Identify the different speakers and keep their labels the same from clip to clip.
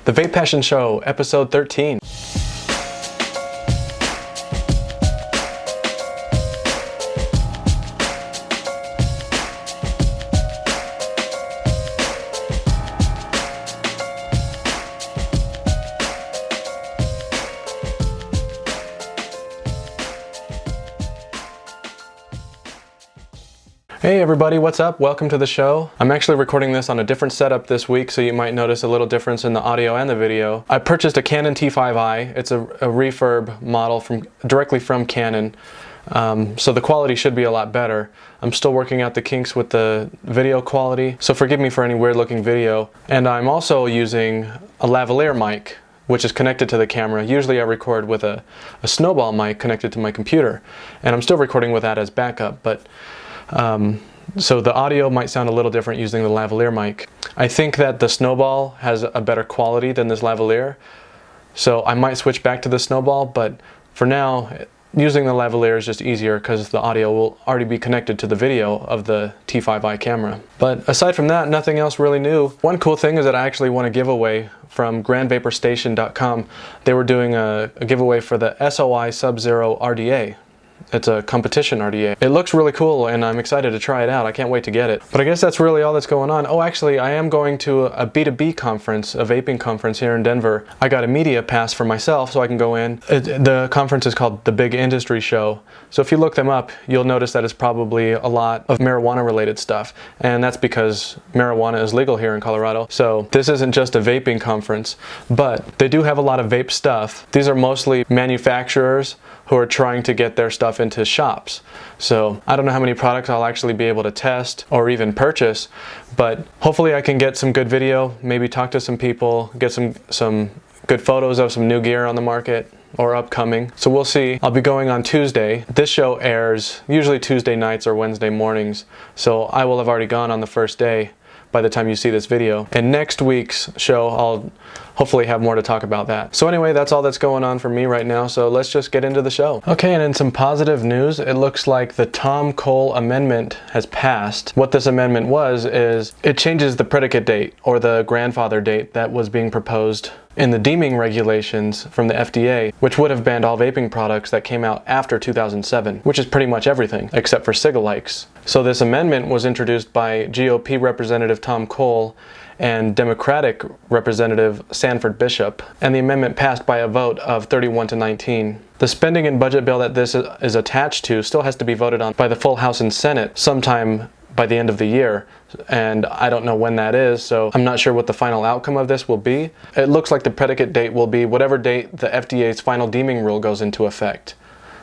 Speaker 1: The VapePassion Show, episode 13. Hey everybody, what's up? Welcome to the show. I'm actually recording this on a different setup this week, so you might notice a little difference in the audio and the video. I purchased a Canon T5i. It's a refurb model directly from Canon, so the quality should be a lot better. I'm still working out the kinks with the video quality, so forgive me for any weird looking video. And I'm also using a lavalier mic, which is connected to the camera. Usually I record with a snowball mic connected to my computer, and I'm still recording with that as backup, but so the audio might sound a little different using the lavalier mic. I think that the snowball has a better quality than this lavalier, so I might switch back to the snowball, but for now using the lavalier is just easier because the audio will already be connected to the video of the T5i camera. But aside from that, nothing else really new. One cool thing is that I actually won a giveaway from grandvaporstation.com. They were doing a giveaway for the SOI Sub-Zero RDA. It's a competition RDA. It looks really cool and I'm excited to try it out. I can't wait to get it. But I guess that's really all that's going on. Oh, actually, I am going to a B2B conference, a vaping conference here in Denver. I got a media pass for myself so I can go in. The conference is called the Big Industry Show. So if you look them up, you'll notice that it's probably a lot of marijuana related stuff. And that's because marijuana is legal here in Colorado. So this isn't just a vaping conference, but they do have a lot of vape stuff. These are mostly manufacturers who are trying to get their stuff into shops. So I don't know how many products I'll actually be able to test or even purchase, but hopefully I can get some good video, maybe talk to some people, get some good photos of some new gear on the market or upcoming. So we'll see. I'll be going on Tuesday. This show airs usually Tuesday nights or Wednesday mornings, so I will have already gone on the first day by the time you see this video. And next week's show, I'll hopefully have more to talk about that. So anyway, that's all that's going on for me right now, so let's just get into the show. Okay, and in some positive news, it looks like the Tom Cole amendment has passed. What this amendment is it changes the predicate date, or the grandfather date that was being proposed in the deeming regulations from the FDA, which would have banned all vaping products that came out after 2007, which is pretty much everything, except for cigalikes. So this amendment was introduced by GOP Representative Tom Cole and Democratic Representative Sanford Bishop, and the amendment passed by a vote of 31-19. The spending and budget bill that this is attached to still has to be voted on by the full House and Senate sometime by the end of the year, and I don't know when that is, so I'm not sure what the final outcome of this will be. It looks like the predicate date will be whatever date the FDA's final deeming rule goes into effect.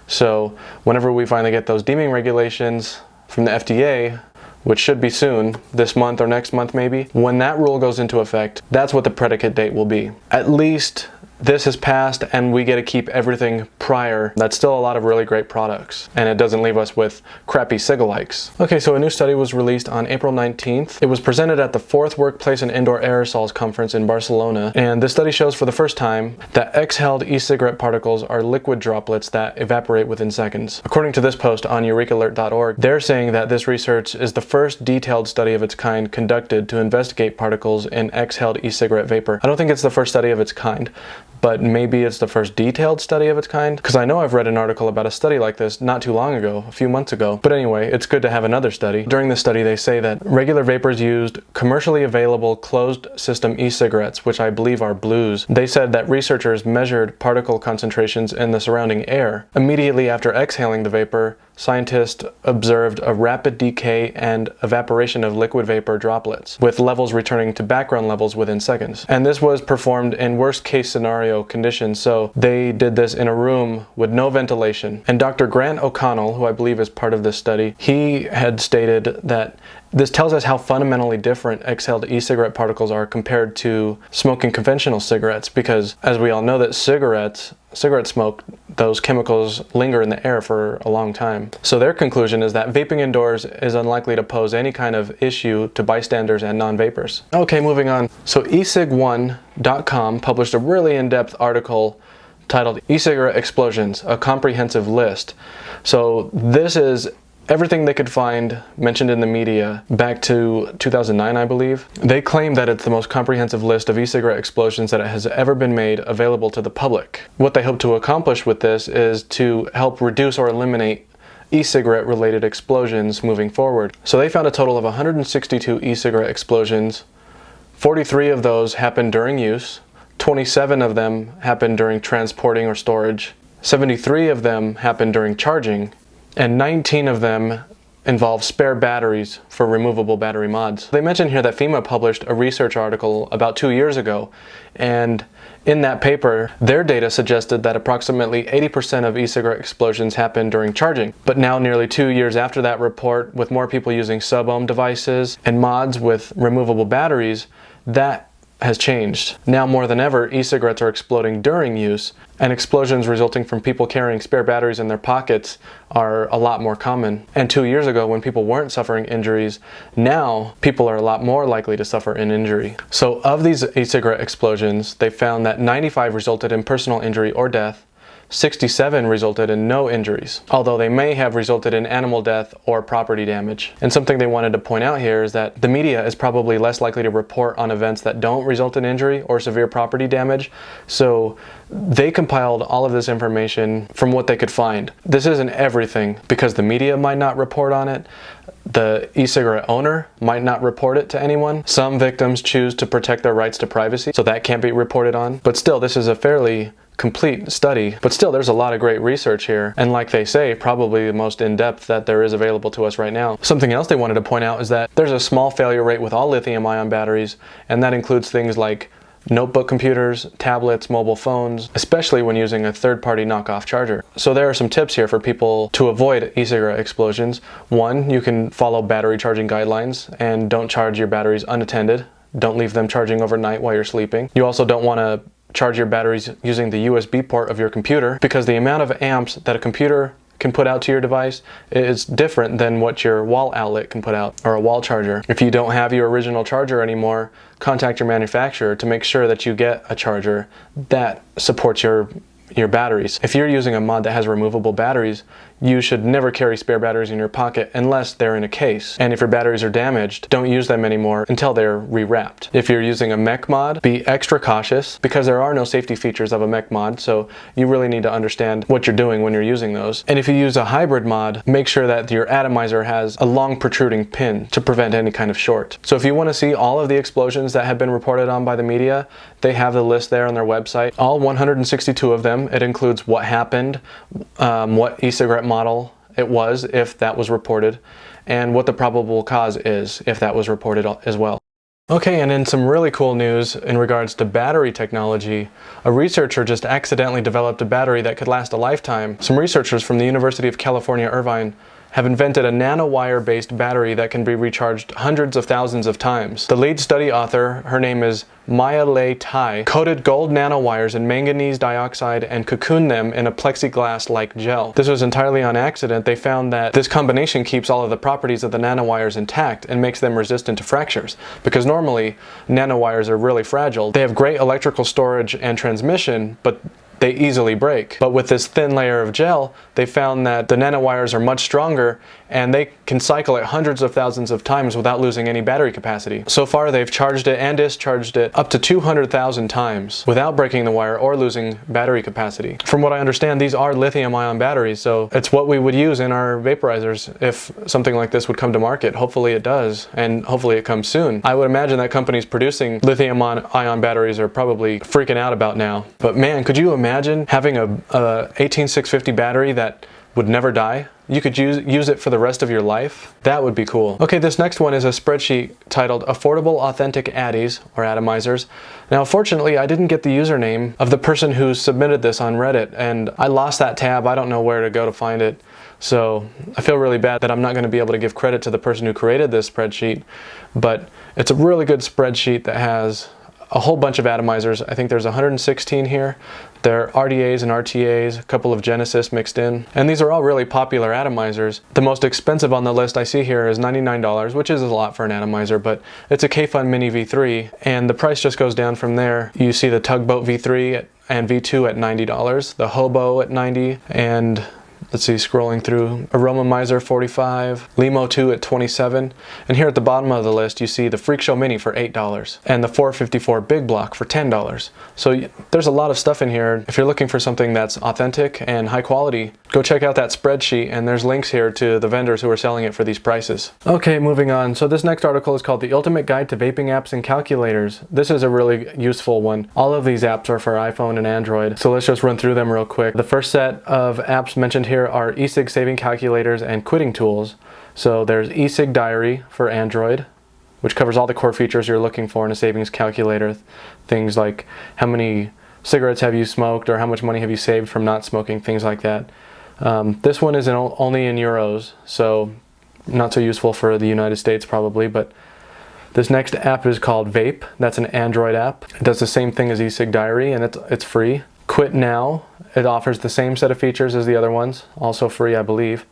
Speaker 1: So whenever we finally get those deeming regulations from the FDA, which should be soon, this month or next month maybe, when that rule goes into effect, that's what the predicate date will be. At least this has passed and we get to keep everything prior. That's still a lot of really great products, and it doesn't leave us with crappy cigalikes. Okay, so a new study was released on April 19th. It was presented at the 4th Workplace and Indoor Aerosols Conference in Barcelona, and this study shows for the first time that exhaled e-cigarette particles are liquid droplets that evaporate within seconds. According to this post on eurekalert.org, they're saying that this research is the first detailed study of its kind conducted to investigate particles in exhaled e-cigarette vapor. I don't think it's the first study of its kind, but maybe it's the first detailed study of its kind, because I know I've read an article about a study like this not too long ago, a few months ago. But anyway, it's good to have another study. During the study, they say that regular vapors used commercially available closed system e-cigarettes, which I believe are blues. They said that researchers measured particle concentrations in the surrounding air. Immediately after exhaling the vapor, scientists observed a rapid decay and evaporation of liquid vapor droplets, with levels returning to background levels within seconds. And this was performed in worst case scenario conditions, so they did this in a room with no ventilation. And Dr. Grant O'Connell, who I believe is part of this study, he had stated that this tells us how fundamentally different exhaled e-cigarette particles are compared to smoking conventional cigarettes, because as we all know that cigarette smoke, those chemicals linger in the air for a long time. So their conclusion is that vaping indoors is unlikely to pose any kind of issue to bystanders and non-vapers. Okay, moving on. So ecig1.com published a really in-depth article titled E-Cigarette Explosions, a Comprehensive List. So this is everything they could find mentioned in the media back to 2009, I believe. They claim that it's the most comprehensive list of e-cigarette explosions that has ever been made available to the public. What they hope to accomplish with this is to help reduce or eliminate e-cigarette related explosions moving forward. So they found a total of 162 e-cigarette explosions. 43 of those happened during use, 27 of them happened during transporting or storage, 73 of them happened during charging, and 19 of them involve spare batteries for removable battery mods. They mention here that FEMA published a research article about 2 years ago, and in that paper, their data suggested that approximately 80% of e-cigarette explosions happen during charging. But now, nearly 2 years after that report, with more people using sub-ohm devices and mods with removable batteries, that has changed. Now more than ever, e-cigarettes are exploding during use, and explosions resulting from people carrying spare batteries in their pockets are a lot more common. And 2 years ago, when people weren't suffering injuries, now people are a lot more likely to suffer an injury. So of these e-cigarette explosions, they found that 95 resulted in personal injury or death, 67 resulted in no injuries, although they may have resulted in animal death or property damage. And something they wanted to point out here is that the media is probably less likely to report on events that don't result in injury or severe property damage, so they compiled all of this information from what they could find. This isn't everything, because the media might not report on it, the e-cigarette owner might not report it to anyone. Some victims choose to protect their rights to privacy, so that can't be reported on. But still, this is a fairly complete study. But still, there's a lot of great research here, and like they say, probably the most in-depth that there is available to us right now. Something else they wanted to point out is that there's a small failure rate with all lithium-ion batteries, and that includes things like notebook computers, tablets, mobile phones, especially when using a third-party knockoff charger. So there are some tips here for people to avoid e-cigarette explosions. One, you can follow battery charging guidelines and don't charge your batteries unattended. Don't leave them charging overnight while you're sleeping. You also don't want to charge your batteries using the USB port of your computer, because the amount of amps that a computer can put out to your device is different than what your wall outlet can put out, or a wall charger. If you don't have your original charger anymore, contact your manufacturer to make sure that you get a charger that supports your batteries. If you're using a mod that has removable batteries, you should never carry spare batteries in your pocket unless they're in a case. And if your batteries are damaged, don't use them anymore until they're rewrapped. If you're using a mech mod, be extra cautious, because there are no safety features of a mech mod, so you really need to understand what you're doing when you're using those. And if you use a hybrid mod, make sure that your atomizer has a long protruding pin to prevent any kind of short. So if you want to see all of the explosions that have been reported on by the media, they have the list there on their website. All 162 of them. It includes what happened, what e-cigarette model it was, if that was reported, and what the probable cause is, if that was reported as well. Okay, and in some really cool news in regards to battery technology, a researcher just accidentally developed a battery that could last a lifetime. Some researchers from the University of California, Irvine, have invented a nanowire-based battery that can be recharged hundreds of thousands of times. The lead study author, her name is Maya Lei Tai, coated gold nanowires in manganese dioxide and cocooned them in a plexiglass-like gel. This was entirely on accident. They found that this combination keeps all of the properties of the nanowires intact and makes them resistant to fractures, because normally nanowires are really fragile. They have great electrical storage and transmission, but they easily break. But with this thin layer of gel, they found that the nanowires are much stronger and they can cycle it hundreds of thousands of times without losing any battery capacity. So far, they've charged it and discharged it up to 200,000 times without breaking the wire or losing battery capacity. From what I understand, these are lithium-ion batteries, so it's what we would use in our vaporizers if something like this would come to market. Hopefully it does, and hopefully it comes soon. I would imagine that companies producing lithium-ion batteries are probably freaking out about now. But man, could you imagine having a 18650 battery that would never die? You could use it for the rest of your life? That would be cool. Okay, this next one is a spreadsheet titled Affordable Authentic Addies, or Atomizers. Now, fortunately, I didn't get the username of the person who submitted this on Reddit, and I lost that tab. I don't know where to go to find it. So I feel really bad that I'm not going to be able to give credit to the person who created this spreadsheet, but it's a really good spreadsheet that has a whole bunch of atomizers. I think there's 116 here. There are RDAs and RTAs, a couple of Genesis mixed in, and these are all really popular atomizers. The most expensive on the list I see here is $99, which is a lot for an atomizer, but it's a K-Fun Mini V3, and the price just goes down from there. You see the Tugboat V3 and V2 at $90, the Hobo at $90, and Let's see, scrolling through, Aroma Miser 45, Limo 2 at 27, and here at the bottom of the list you see the Freak Show Mini for $8 and the 454 Big Block for $10. So there's a lot of stuff in here. If you're looking for something that's authentic and high quality, go check out that spreadsheet, and there's links here to the vendors who are selling it for these prices. Okay, moving on. So this next article is called The Ultimate Guide to Vaping Apps and Calculators. This is a really useful one. All of these apps are for iPhone and Android, so let's just run through them real quick. The first set of apps mentioned here are e-cig saving calculators and quitting tools. So there's e-cig Diary for Android, which covers all the core features you're looking for in a savings calculator. Things like how many cigarettes have you smoked, or how much money have you saved from not smoking, things like that. This one is only in euros, so not so useful for the United States probably, but this next app is called Vape. That's an Android app. It does the same thing as e-cig Diary, and it's free. Quit Now, it offers the same set of features as the other ones, also free I believe.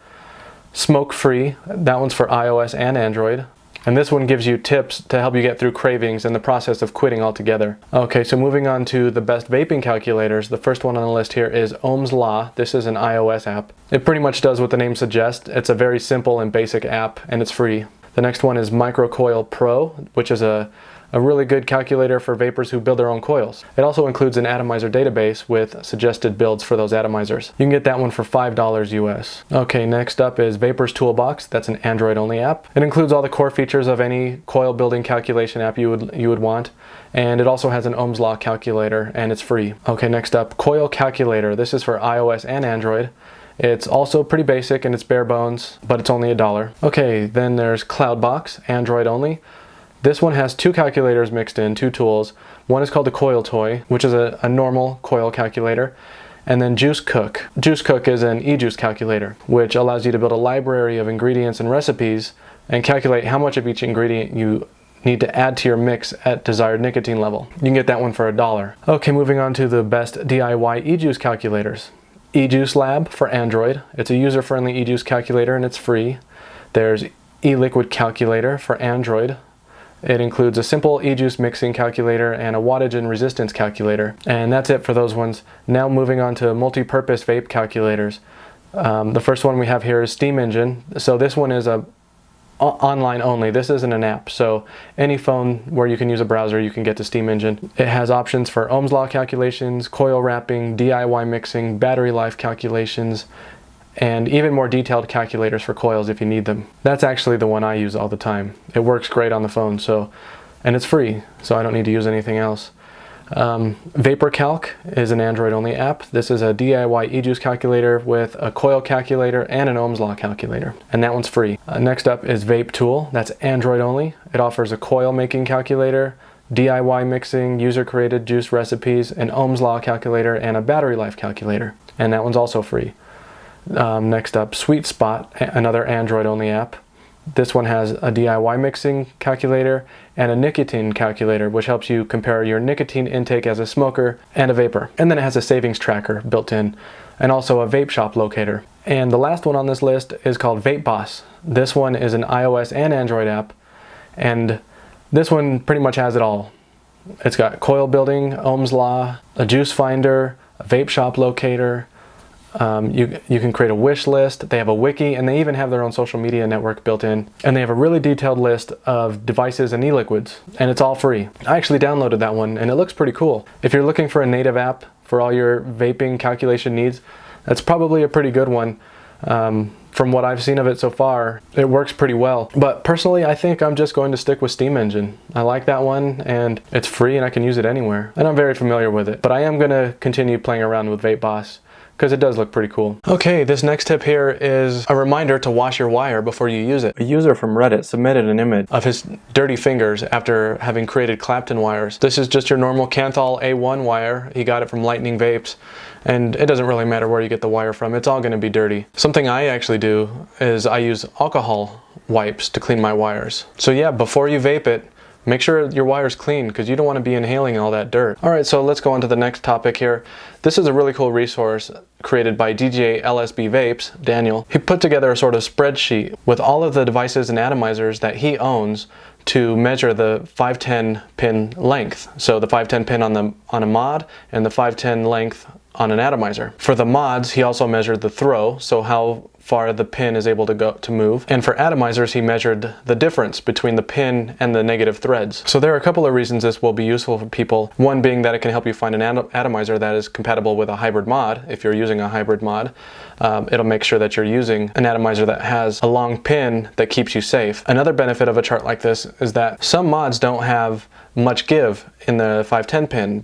Speaker 1: Smoke Free, that one's for iOS and Android. And this one gives you tips to help you get through cravings and the process of quitting altogether. Okay, so moving on to the best vaping calculators, the first one on the list here is Ohm's Law. This is an iOS app. It pretty much does what the name suggests. It's a very simple and basic app, and it's free. The next one is Microcoil Pro, which is a really good calculator for vapors who build their own coils. It also includes an atomizer database with suggested builds for those atomizers. You can get that one for $5 US. Okay, next up is Vapor's Toolbox. That's an Android-only app. It includes all the core features of any coil building calculation app you would want, and it also has an Ohm's Law calculator, and it's free. Okay, next up, Coil Calculator. This is for iOS and Android. It's also pretty basic and it's bare bones, but it's only $1. Okay, then there's Cloudbox, Android only. This one has two calculators mixed in, two tools. One is called the Coil Toy, which is a normal coil calculator. And then Juice Cook. Juice Cook is an e-juice calculator, which allows you to build a library of ingredients and recipes and calculate how much of each ingredient you need to add to your mix at desired nicotine level. You can get that one for $1. Okay, moving on to the best DIY e-juice calculators. e-Juice Lab for Android. It's a user-friendly e-juice calculator and it's free. There's e-Liquid Calculator for Android. It includes a simple e-juice mixing calculator and a wattage and resistance calculator. And that's it for those ones. Now moving on to multi-purpose vape calculators. The first one we have here is Steam Engine. So this one is online only. This isn't an app. So any phone where you can use a browser, you can get to Steam Engine. It has options for Ohm's Law calculations, coil wrapping, DIY mixing, battery life calculations, and even more detailed calculators for coils if you need them. That's actually the one I use all the time. It works great on the phone, and it's free, so I don't need to use anything else. VaporCalc is an Android-only app. This is a DIY e-juice calculator with a coil calculator and an Ohm's Law calculator, and that one's free. Next up is Vape Tool. That's Android-only. It offers a coil making calculator, DIY mixing, user-created juice recipes, an Ohm's Law calculator, and a battery life calculator, and that one's also free. Next up, Sweet Spot, another Android-only app. This one has a DIY mixing calculator and a nicotine calculator, which helps you compare your nicotine intake as a smoker and a vapor. And then it has a savings tracker built in, and also a vape shop locator. And the last one on this list is called VapePassion. This one is an iOS and Android app, and this one pretty much has it all. It's got coil building, Ohm's Law, a juice finder, a vape shop locator. You can create a wish list. They have a wiki, and they even have their own social media network built in. And they have a really detailed list of devices and e-liquids, and it's all free. I actually downloaded that one, and it looks pretty cool. If you're looking for a native app for all your vaping calculation needs, that's probably a pretty good one. From what I've seen of it so far, it works pretty well. But personally, I think I'm just going to stick with Steam Engine. I like that one, and it's free, and I can use it anywhere. And I'm very familiar with it. But I am going to continue playing around with VapePassion, because it does look pretty cool. Okay, this next tip here is a reminder to wash your wire before you use it. A user from Reddit submitted an image of his dirty fingers after having created Clapton wires. This is just your normal Kanthal A1 wire. He got it from Lightning Vapes, and it doesn't really matter where you get the wire from. It's all going to be dirty. Something I actually do is I use alcohol wipes to clean my wires. So yeah, before you vape it, make sure your wire's clean, because you don't want to be inhaling all that dirt. Alright, so let's go on to the next topic here. This is a really cool resource created by DJ LSB Vapes, Daniel. He put together a sort of spreadsheet with all of the devices and atomizers that he owns to measure the 510 pin length. So the 510 pin on a mod and the 510 length on an atomizer. For the mods, he also measured the throw, so how far the pin is able to move. And for atomizers, he measured the difference between the pin and the negative threads. So there are a couple of reasons this will be useful for people. One being that it can help you find an atomizer that is compatible with a hybrid mod. If you're using a hybrid mod, it'll make sure that you're using an atomizer that has a long pin that keeps you safe. Another benefit of a chart like this is that some mods don't have much give in the 510 pin.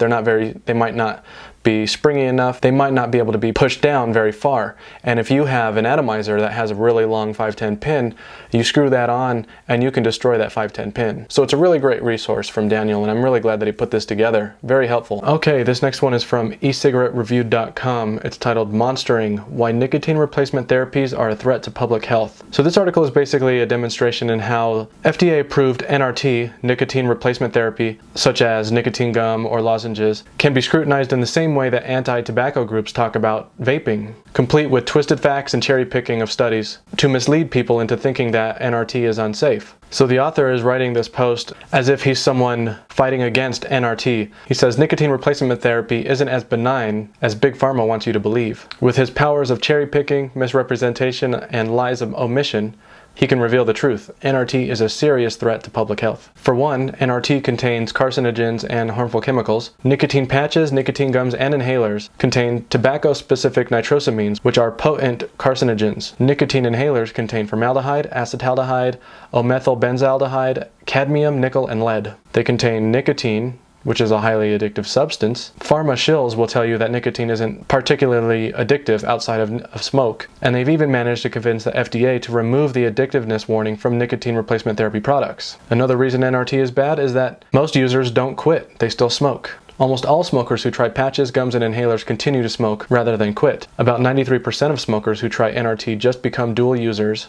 Speaker 1: They might not be springy enough, they might not be able to be pushed down very far. And if you have an atomizer that has a really long 510 pin, you screw that on and you can destroy that 510 pin. So it's a really great resource from Daniel, and I'm really glad that he put this together. Very helpful. Okay, this next one is from ecigarettereview.com. It's titled Monstering: Why Nicotine Replacement Therapies Are a Threat to Public Health. So this article is basically a demonstration in how FDA-approved NRT, nicotine replacement therapy, such as nicotine gum or lozenges, can be scrutinized in the same way that anti-tobacco groups talk about vaping, complete with twisted facts and cherry-picking of studies to mislead people into thinking that NRT is unsafe. So the author is writing this post as if he's someone fighting against NRT. He says nicotine replacement therapy isn't as benign as Big Pharma wants you to believe. With his powers of cherry-picking, misrepresentation, and lies of omission, he can reveal the truth. NRT is a serious threat to public health. For one, NRT contains carcinogens and harmful chemicals. Nicotine patches, nicotine gums, and inhalers contain tobacco-specific nitrosamines, which are potent carcinogens. Nicotine inhalers contain formaldehyde, acetaldehyde, O-methylbenzaldehyde, cadmium, nickel, and lead. They contain nicotine, which is a highly addictive substance. Pharma shills will tell you that nicotine isn't particularly addictive outside of smoke, and they've even managed to convince the FDA to remove the addictiveness warning from nicotine replacement therapy products. Another reason NRT is bad is that most users don't quit, they still smoke. Almost all smokers who try patches, gums, and inhalers continue to smoke rather than quit. About 93% of smokers who try NRT just become dual users,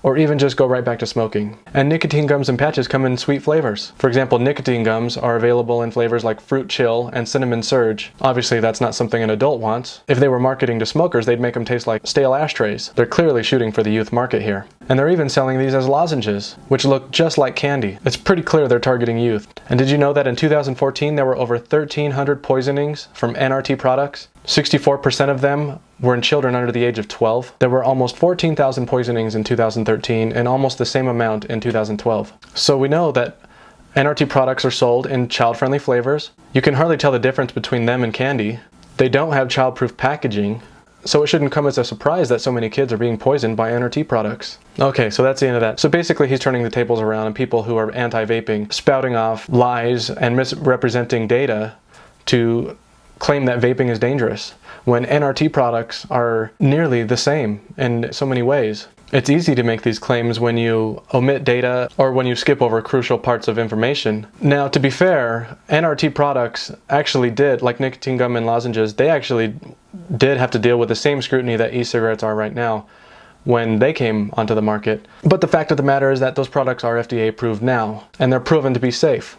Speaker 1: or even just go right back to smoking. And nicotine gums and patches come in sweet flavors. For example, nicotine gums are available in flavors like Fruit Chill and Cinnamon Surge. Obviously, that's not something an adult wants. If they were marketing to smokers, they'd make them taste like stale ashtrays. They're clearly shooting for the youth market here. And they're even selling these as lozenges, which look just like candy. It's pretty clear they're targeting youth. And did you know that in 2014, there were over 1,300 poisonings from NRT products? 64% of them were in children under the age of 12. There were almost 14,000 poisonings in 2013 and almost the same amount in 2012. So we know that NRT products are sold in child-friendly flavors. You can hardly tell the difference between them and candy. They don't have child-proof packaging, so it shouldn't come as a surprise that so many kids are being poisoned by NRT products. Okay, so that's the end of that. So basically he's turning the tables around, and people who are anti-vaping spouting off lies and misrepresenting data to claim that vaping is dangerous, when NRT products are nearly the same in so many ways. It's easy to make these claims when you omit data or when you skip over crucial parts of information. Now, to be fair, NRT products actually did, like nicotine gum and lozenges, they actually did have to deal with the same scrutiny that e-cigarettes are right now when they came onto the market. But the fact of the matter is that those products are FDA approved now, and they're proven to be safe.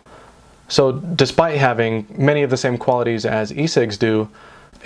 Speaker 1: So despite having many of the same qualities as e-cigs do,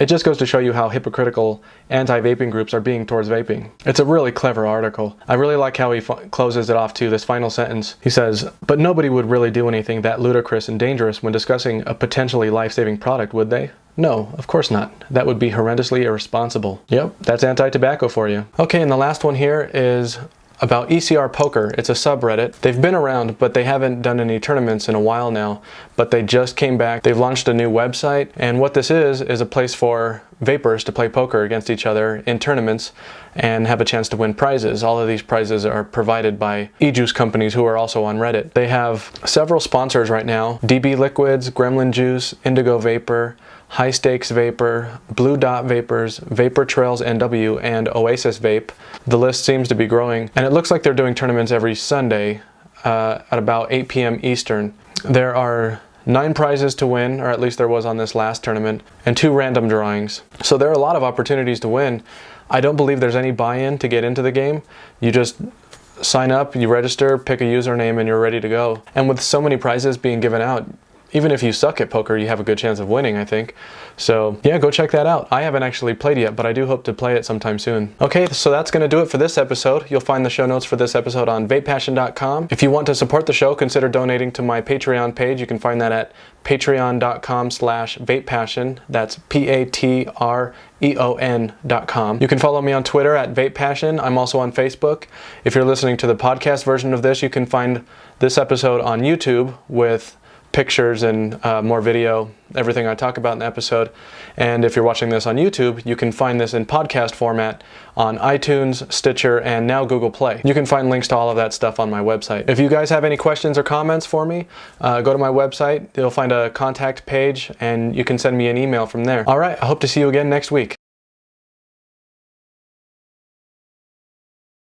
Speaker 1: it just goes to show you how hypocritical anti-vaping groups are being towards vaping. It's a really clever article. I really like how he closes it off to this final sentence. He says, "But nobody would really do anything that ludicrous and dangerous when discussing a potentially life-saving product, would they? No, of course not. That would be horrendously irresponsible." Yep, that's anti-tobacco for you. Okay, and the last one here is about ECR Poker. It's a subreddit. They've been around, but they haven't done any tournaments in a while now, but they just came back. They've launched a new website, and what this is a place for vapers to play poker against each other in tournaments and have a chance to win prizes. All of these prizes are provided by e-juice companies who are also on Reddit. They have several sponsors right now: DB Liquids, Gremlin Juice, Indigo Vapor, High Stakes Vapor, Blue Dot Vapors, Vapor Trails NW, and Oasis Vape. The list seems to be growing, and it looks like they're doing tournaments every Sunday at about 8 p.m. Eastern. There are 9 prizes to win, or at least there was on this last tournament, and 2 random drawings. So there are a lot of opportunities to win. I don't believe there's any buy-in to get into the game. You just sign up, you register, pick a username, and you're ready to go. And with so many prizes being given out, even if you suck at poker, you have a good chance of winning, I think. So yeah, go check that out. I haven't actually played yet, but I do hope to play it sometime soon. Okay, so that's going to do it for this episode. You'll find the show notes for this episode on VapePassion.com. If you want to support the show, consider donating to my Patreon page. You can find that at patreon.com/VapePassion. That's PATREON.com. You can follow me on Twitter at VapePassion. I'm also on Facebook. If you're listening to the podcast version of this, you can find this episode on YouTube with pictures and more video, everything I talk about in the episode. And if you're watching this on YouTube, you can find this in podcast format on iTunes, Stitcher, and now Google Play. You can find links to all of that stuff on my website. If you guys have any questions or comments for me, go to my website. You'll find a contact page and you can send me an email from there. All right, I hope to see you again next week.